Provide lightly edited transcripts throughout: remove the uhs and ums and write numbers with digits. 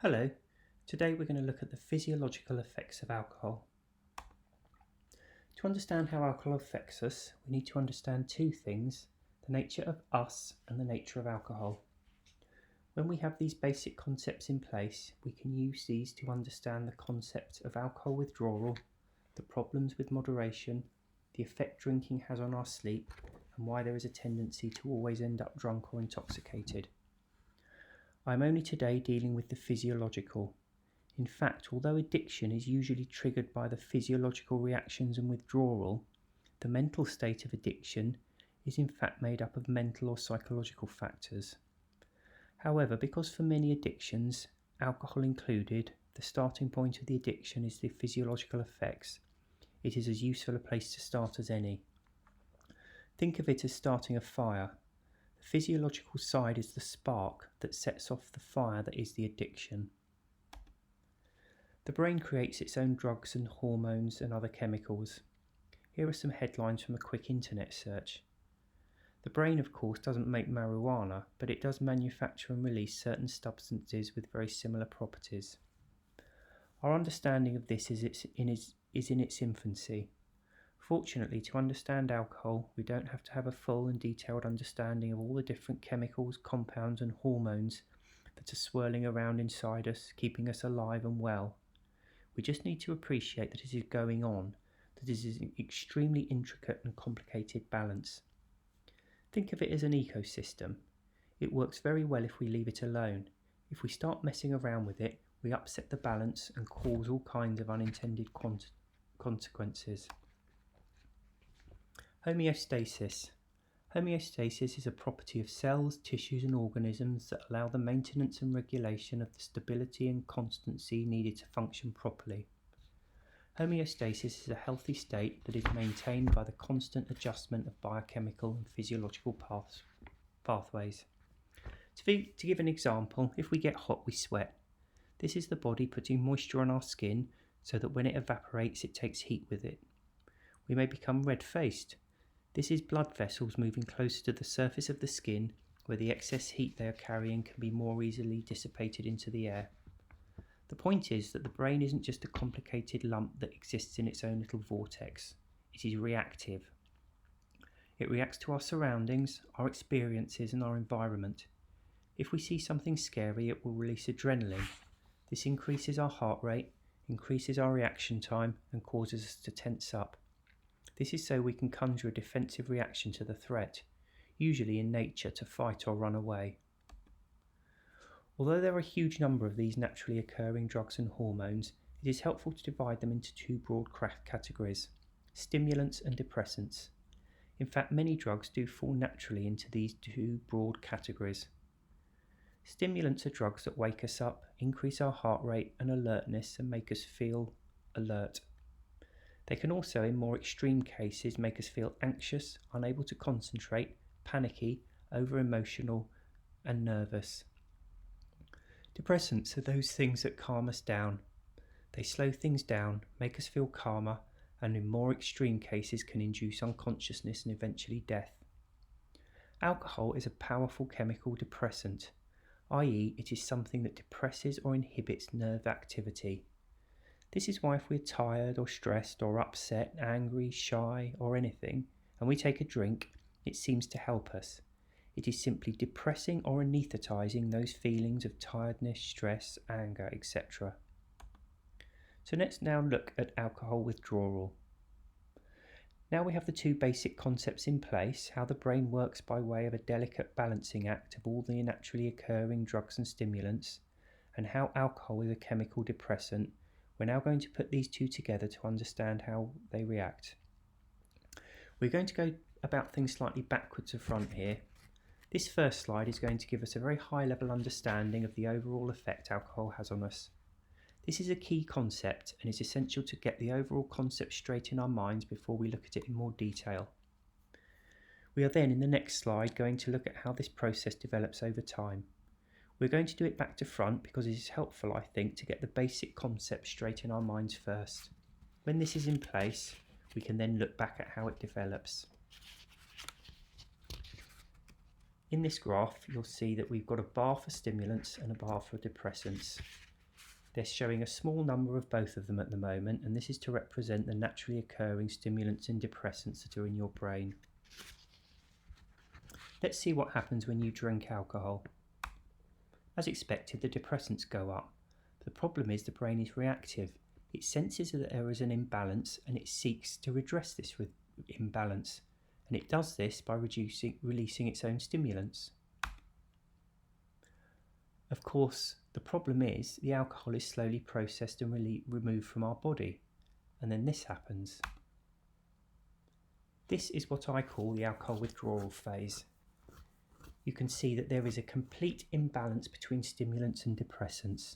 Hello, today we're going to look at the physiological effects of alcohol. To understand how alcohol affects us, we need to understand two things: the nature of us and the nature of alcohol. When we have these basic concepts in place, we can use these to understand the concept of alcohol withdrawal, the problems with moderation, the effect drinking has on our sleep, and why there is a tendency to always end up drunk or intoxicated. I am only today dealing with the physiological. In fact, although addiction is usually triggered by the physiological reactions and withdrawal, the mental state of addiction is in fact made up of mental or psychological factors. However, because for many addictions, alcohol included, the starting point of the addiction is the physiological effects, it is as useful a place to start as any. Think of it as starting a fire. The physiological side is the spark that sets off the fire that is the addiction. The brain creates its own drugs and hormones and other chemicals. Here are some headlines from a quick internet search. The brain, of course, doesn't make marijuana, but it does manufacture and release certain substances with very similar properties. Our understanding of this is in its infancy. Fortunately, to understand alcohol, we don't have to have a full and detailed understanding of all the different chemicals, compounds and hormones that are swirling around inside us, keeping us alive and well. We just need to appreciate that it is going on, that it is an extremely intricate and complicated balance. Think of it as an ecosystem. It works very well if we leave it alone. If we start messing around with it, we upset the balance and cause all kinds of unintended consequences. Homeostasis. Homeostasis is a property of cells, tissues and organisms that allow the maintenance and regulation of the stability and constancy needed to function properly. Homeostasis is a healthy state that is maintained by the constant adjustment of biochemical and physiological pathways. To give an example, if we get hot we sweat. This is the body putting moisture on our skin so that when it evaporates it takes heat with it. We may become red-faced. This is blood vessels moving closer to the surface of the skin where the excess heat they are carrying can be more easily dissipated into the air. The point is that the brain isn't just a complicated lump that exists in its own little vortex. It is reactive. It reacts to our surroundings, our experiences and our environment. If we see something scary, it will release adrenaline. This increases our heart rate, increases our reaction time and causes us to tense up. This is so we can conjure a defensive reaction to the threat, usually in nature to fight or run away. Although there are a huge number of these naturally occurring drugs and hormones, it is helpful to divide them into two broad categories: stimulants and depressants. In fact, many drugs do fall naturally into these two broad categories. Stimulants are drugs that wake us up, increase our heart rate and alertness and make us feel alert. They can also, in more extreme cases, make us feel anxious, unable to concentrate, panicky, over-emotional and nervous. Depressants are those things that calm us down. They slow things down, make us feel calmer, and in more extreme cases can induce unconsciousness and eventually death. Alcohol is a powerful chemical depressant, i.e. it is something that depresses or inhibits nerve activity. This is why if we're tired or stressed or upset, angry, shy or anything, and we take a drink, it seems to help us. It is simply depressing or anaesthetising those feelings of tiredness, stress, anger, etc. So let's now look at alcohol withdrawal. Now we have the two basic concepts in place, how the brain works by way of a delicate balancing act of all the naturally occurring drugs and stimulants, and how alcohol is a chemical depressant. We're now going to put these two together to understand how they react. We're going to go about things slightly backwards to front here. This first slide is going to give us a very high level understanding of the overall effect alcohol has on us. This is a key concept and is essential to get the overall concept straight in our minds before we look at it in more detail. We are then in the next slide going to look at how this process develops over time. We're going to do it back to front because it is helpful, I think, to get the basic concept straight in our minds first. When this is in place, we can then look back at how it develops. In this graph, you'll see that we've got a bar for stimulants and a bar for depressants. They're showing a small number of both of them at the moment, and this is to represent the naturally occurring stimulants and depressants that are in your brain. Let's see what happens when you drink alcohol. As expected, the depressants go up. The problem is the brain is reactive. It senses that there is an imbalance and it seeks to redress this imbalance. And it does this by releasing its own stimulants. Of course, the problem is the alcohol is slowly processed and removed from our body. And then this happens. This is what I call the alcohol withdrawal phase. You can see that there is a complete imbalance between stimulants and depressants.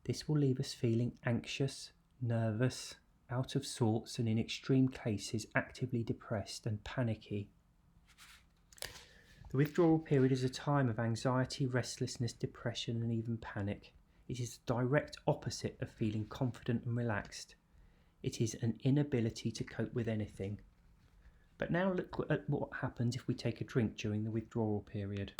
This will leave us feeling anxious, nervous, out of sorts, and in extreme cases actively depressed and panicky. The withdrawal period is a time of anxiety, restlessness, depression, and even panic. It is the direct opposite of feeling confident and relaxed. It is an inability to cope with anything. But now look at what happens if we take a drink during the withdrawal period.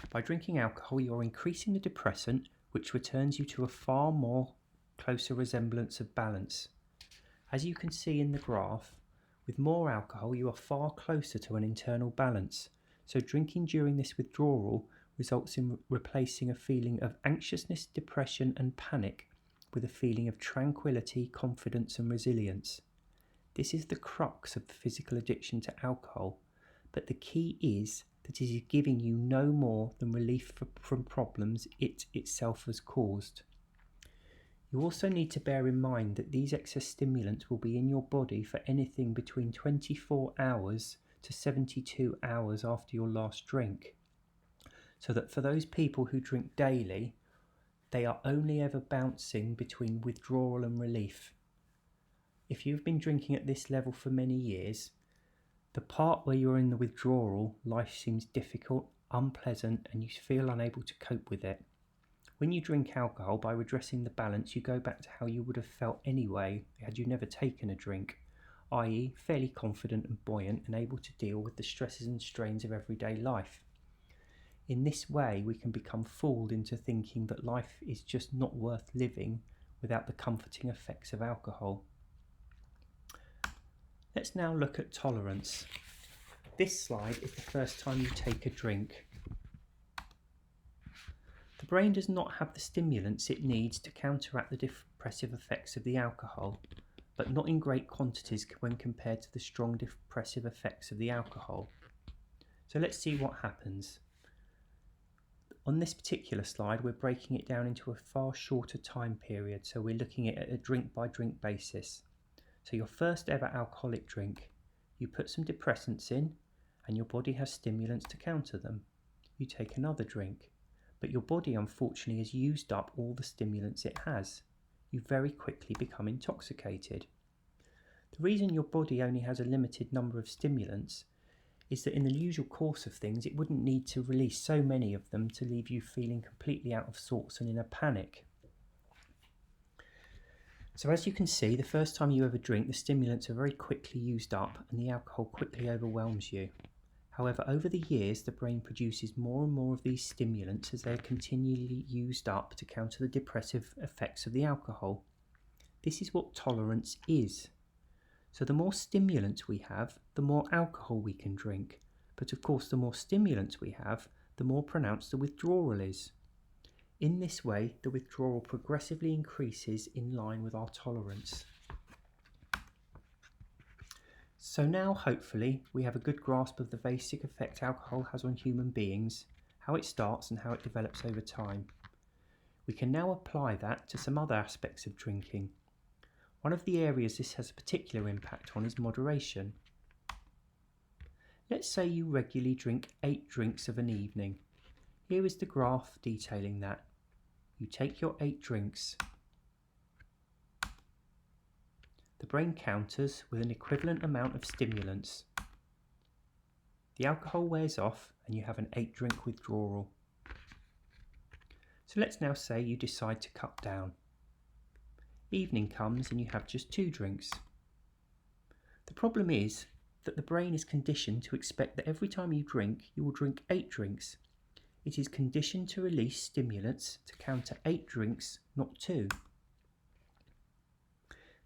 By drinking alcohol, you're increasing the depressant, which returns you to a far more closer resemblance of balance. As you can see in the graph, with more alcohol you are far closer to an internal balance. So drinking during this withdrawal results in replacing a feeling of anxiousness, depression and panic with a feeling of tranquility, confidence and resilience. This is the crux of the physical addiction to alcohol, but the key is that it is giving you no more than relief from problems it itself has caused. You also need to bear in mind that these excess stimulants will be in your body for anything between 24 hours to 72 hours after your last drink. So that for those people who drink daily, they are only ever bouncing between withdrawal and relief. If you've been drinking at this level for many years, the part where you're in the withdrawal, life seems difficult, unpleasant, and you feel unable to cope with it. When you drink alcohol, by redressing the balance, you go back to how you would have felt anyway had you never taken a drink, i.e. fairly confident and buoyant and able to deal with the stresses and strains of everyday life. In this way, we can become fooled into thinking that life is just not worth living without the comforting effects of alcohol. Let's now look at tolerance. This slide is the first time you take a drink. The brain does not have the stimulants it needs to counteract the depressive effects of the alcohol, but not in great quantities when compared to the strong depressive effects of the alcohol. So let's see what happens. On this particular slide, we're breaking it down into a far shorter time period, so we're looking at it at a drink-by-drink basis. So your first ever alcoholic drink, you put some depressants in and your body has stimulants to counter them. You take another drink, but your body unfortunately has used up all the stimulants it has. You very quickly become intoxicated. The reason your body only has a limited number of stimulants is that in the usual course of things it wouldn't need to release so many of them to leave you feeling completely out of sorts and in a panic. So as you can see, the first time you ever drink, the stimulants are very quickly used up and the alcohol quickly overwhelms you. However, over the years, the brain produces more and more of these stimulants as they are continually used up to counter the depressive effects of the alcohol. This is what tolerance is. So the more stimulants we have, the more alcohol we can drink. But of course, the more stimulants we have, the more pronounced the withdrawal is. In this way, the withdrawal progressively increases in line with our tolerance. So now, hopefully, we have a good grasp of the basic effect alcohol has on human beings, how it starts and how it develops over time. We can now apply that to some other aspects of drinking. One of the areas this has a particular impact on is moderation. Let's say you regularly drink 8 drinks of an evening. Here is the graph detailing that. You take your 8 drinks. The brain counters with an equivalent amount of stimulants. The alcohol wears off and you have an 8-drink withdrawal. So let's now say you decide to cut down. Evening comes and you have just 2 drinks. The problem is that the brain is conditioned to expect that every time you drink, you will drink 8 drinks. It is conditioned to release stimulants to counter 8 drinks, not 2.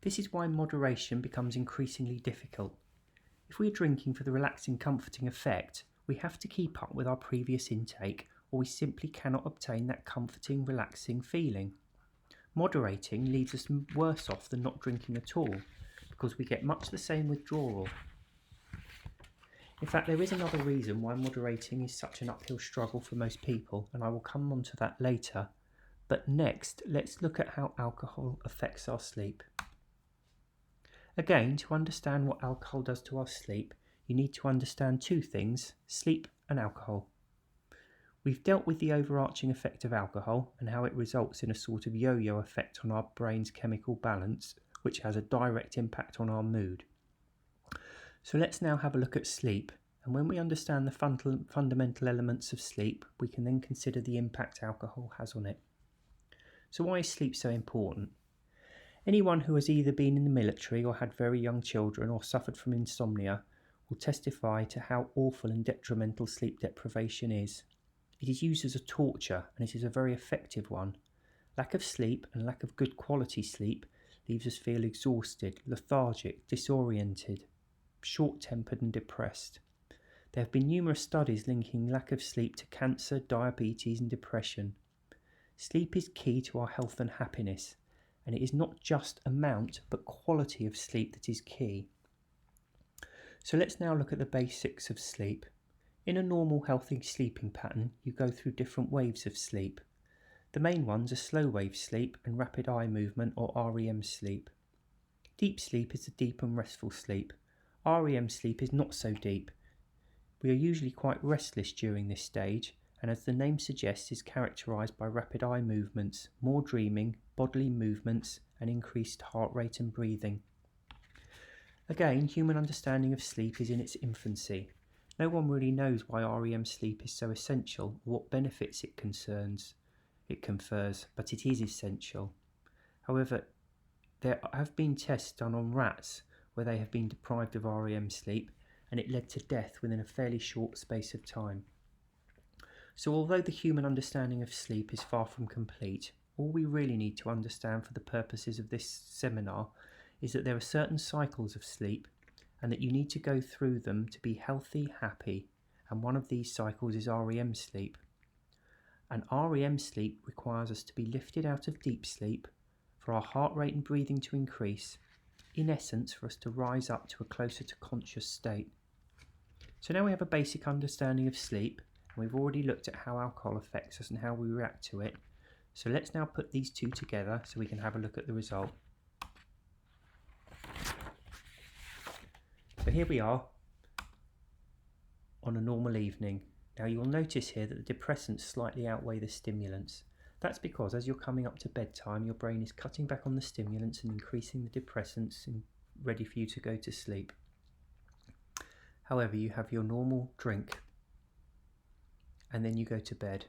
This is why moderation becomes increasingly difficult. If we are drinking for the relaxing, comforting effect, we have to keep up with our previous intake, or we simply cannot obtain that comforting, relaxing feeling. Moderating leaves us worse off than not drinking at all, because we get much the same withdrawal. In fact, there is another reason why moderating is such an uphill struggle for most people, and I will come on to that later. But next, let's look at how alcohol affects our sleep. Again, to understand what alcohol does to our sleep, you need to understand 2 things: sleep and alcohol. We've dealt with the overarching effect of alcohol and how it results in a sort of yo-yo effect on our brain's chemical balance, which has a direct impact on our mood. So let's now have a look at sleep, and when we understand the fundamental elements of sleep, we can then consider the impact alcohol has on it. So why is sleep so important? Anyone who has either been in the military or had very young children or suffered from insomnia will testify to how awful and detrimental sleep deprivation is. It is used as a torture, and it is a very effective one. Lack of sleep and lack of good quality sleep leaves us feel exhausted, lethargic, disoriented, short-tempered and depressed. There have been numerous studies linking lack of sleep to cancer, diabetes and depression. Sleep is key to our health and happiness, and it is not just amount but quality of sleep that is key. So let's now look at the basics of sleep. In a normal healthy sleeping pattern, you go through different waves of sleep. The main ones are slow wave sleep and rapid eye movement or REM sleep. Deep sleep is the deep and restful sleep. REM sleep is not so deep. We are usually quite restless during this stage, and as the name suggests, is characterised by rapid eye movements, more dreaming, bodily movements, and increased heart rate and breathing. Again, human understanding of sleep is in its infancy. No one really knows why REM sleep is so essential or what benefits it confers, but it is essential. However, there have been tests done on rats where they have been deprived of REM sleep, and it led to death within a fairly short space of time. So although the human understanding of sleep is far from complete, all we really need to understand for the purposes of this seminar is that there are certain cycles of sleep and that you need to go through them to be healthy, happy, and one of these cycles is REM sleep. And REM sleep requires us to be lifted out of deep sleep, for our heart rate and breathing to increase, in essence for us to rise up to a closer to conscious state. So now we have a basic understanding of sleep, and we've already looked at how alcohol affects us and how we react to it. So let's now put these two together so we can have a look at the result. So here we are on a normal evening. Now you will notice here that the depressants slightly outweigh the stimulants. That's because as you're coming up to bedtime, your brain is cutting back on the stimulants and increasing the depressants and ready for you to go to sleep. However, you have your normal drink and then you go to bed.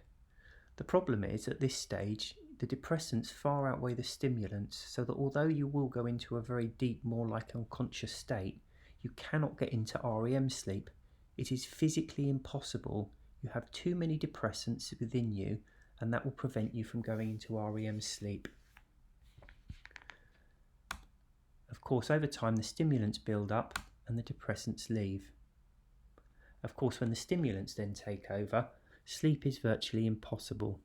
The problem is at this stage, the depressants far outweigh the stimulants, so that although you will go into a very deep, more like unconscious state, you cannot get into REM sleep. It is physically impossible. You have too many depressants within you, and that will prevent you from going into REM sleep. Of course, over time, the stimulants build up and the depressants leave. Of course, when the stimulants then take over, sleep is virtually impossible.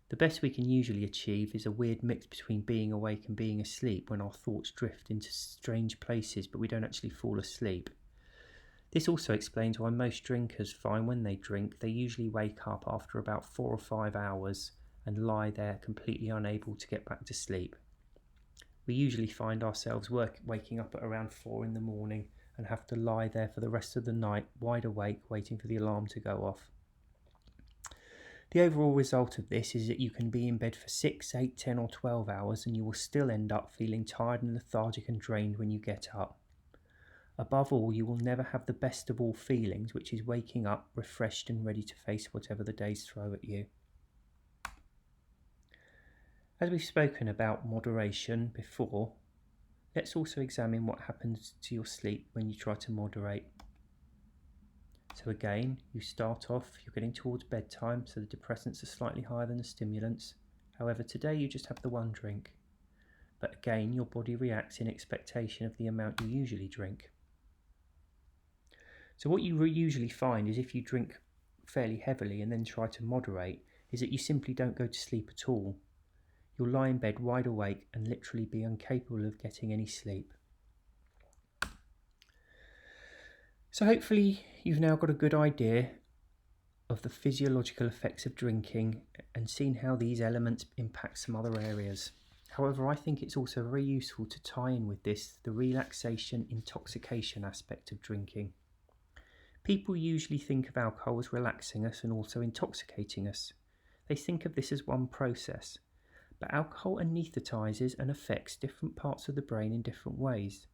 The best we can usually achieve is a weird mix between being awake and being asleep when our thoughts drift into strange places, but we don't actually fall asleep. This also explains why most drinkers find when they drink, they usually wake up after about 4 or 5 hours and lie there completely unable to get back to sleep. We usually find ourselves waking up at around 4 in the morning and have to lie there for the rest of the night, wide awake, waiting for the alarm to go off. The overall result of this is that you can be in bed for 6, 8, 10 or 12 hours and you will still end up feeling tired and lethargic and drained when you get up. Above all, you will never have the best of all feelings, which is waking up refreshed and ready to face whatever the days throw at you. As we've spoken about moderation before, let's also examine what happens to your sleep when you try to moderate. So again, you start off, you're getting towards bedtime, so the depressants are slightly higher than the stimulants. However, today you just have the one drink. But again, your body reacts in expectation of the amount you usually drink. So what you usually find is if you drink fairly heavily and then try to moderate, is that you simply don't go to sleep at all. You'll lie in bed wide awake and literally be incapable of getting any sleep. So hopefully you've now got a good idea of the physiological effects of drinking and seen how these elements impact some other areas. However, I think it's also very useful to tie in with this the relaxation intoxication aspect of drinking. People usually think of alcohol as relaxing us and also intoxicating us. They think of this as one process, but alcohol anaesthetises and affects different parts of the brain in different ways,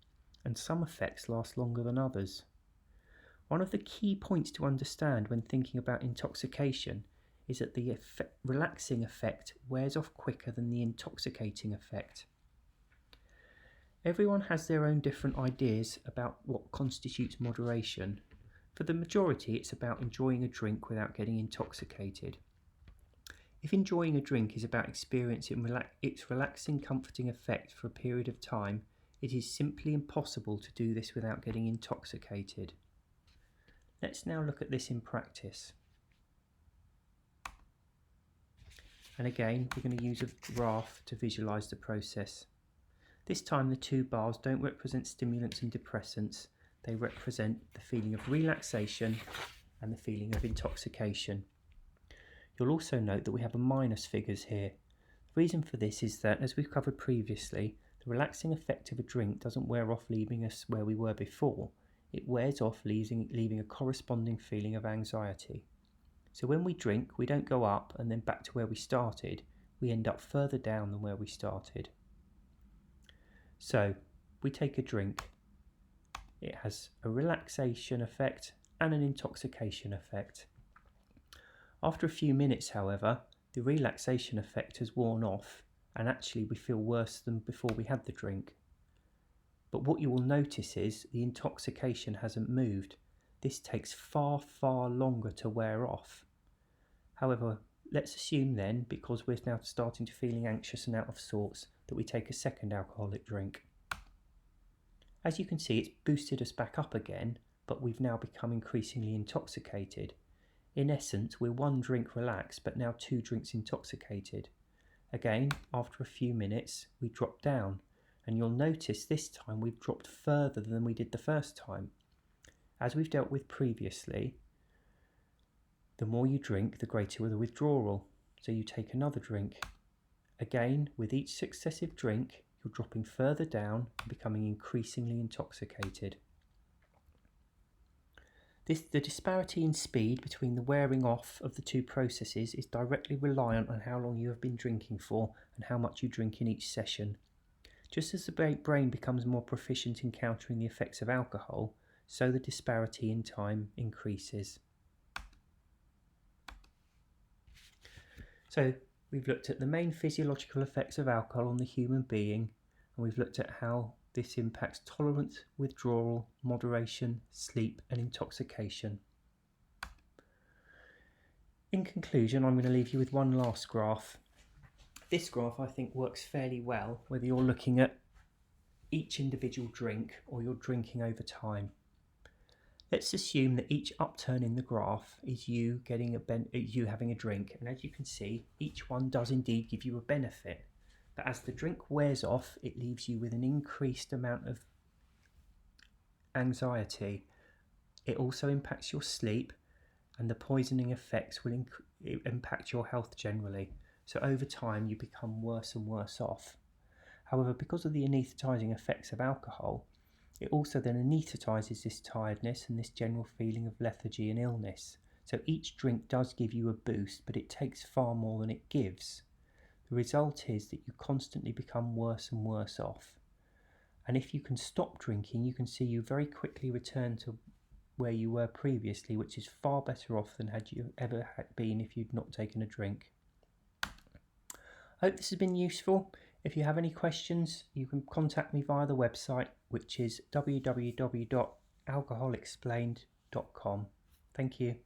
and some effects last longer than others. One of the key points to understand when thinking about intoxication is that the relaxing effect wears off quicker than the intoxicating effect. Everyone has their own different ideas about what constitutes moderation. For the majority, it's about enjoying a drink without getting intoxicated. If enjoying a drink is about experiencing its relaxing, comforting effect for a period of time, it is simply impossible to do this without getting intoxicated. Let's now look at this in practice. And again, we're going to use a graph to visualise the process. This time the two bars don't represent stimulants and depressants, they represent the feeling of relaxation and the feeling of intoxication. You'll also note that we have a minus figures here. The reason for this is that, as we've covered previously, the relaxing effect of a drink doesn't wear off leaving us where we were before. It wears off leaving a corresponding feeling of anxiety. So when we drink, we don't go up and then back to where we started, we end up further down than where we started. So we take a drink. It has a relaxation effect and an intoxication effect. After a few minutes, however, the relaxation effect has worn off and actually we feel worse than before we had the drink. But what you will notice is the intoxication hasn't moved. This takes far, far longer to wear off. However, let's assume then, because we're now starting to feeling anxious and out of sorts, that we take a second alcoholic drink. As you can see, it's boosted us back up again, but we've now become increasingly intoxicated. In essence, we're one drink relaxed, but now two drinks intoxicated. Again, after a few minutes, we drop down, and you'll notice this time we've dropped further than we did the first time. As we've dealt with previously, the more you drink, the greater the withdrawal. So you take another drink. Again, with each successive drink, you're dropping further down and becoming increasingly intoxicated. The disparity in speed between the wearing off of the two processes is directly reliant on how long you have been drinking for and how much you drink in each session. Just as the brain becomes more proficient in countering the effects of alcohol, so the disparity in time increases. So we've looked at the main physiological effects of alcohol on the human being, and we've looked at how this impacts tolerance, withdrawal, moderation, sleep and intoxication. In conclusion, I'm going to leave you with one last graph. This graph I think works fairly well whether you're looking at each individual drink or you're drinking over time. Let's assume that each upturn in the graph is you having a drink, and as you can see, each one does indeed give you a benefit. But as the drink wears off, it leaves you with an increased amount of anxiety. It also impacts your sleep, and the poisoning effects will impact your health generally. So over time, you become worse and worse off. However, because of the anaesthetising effects of alcohol, it also then anaesthetises this tiredness and this general feeling of lethargy and illness. So each drink does give you a boost, but it takes far more than it gives. The result is that you constantly become worse and worse off. And if you can stop drinking, you can see you very quickly return to where you were previously, which is far better off than had you ever been if you'd not taken a drink. I hope this has been useful. If you have any questions, you can contact me via the website, which is www.alcoholexplained.com. Thank you.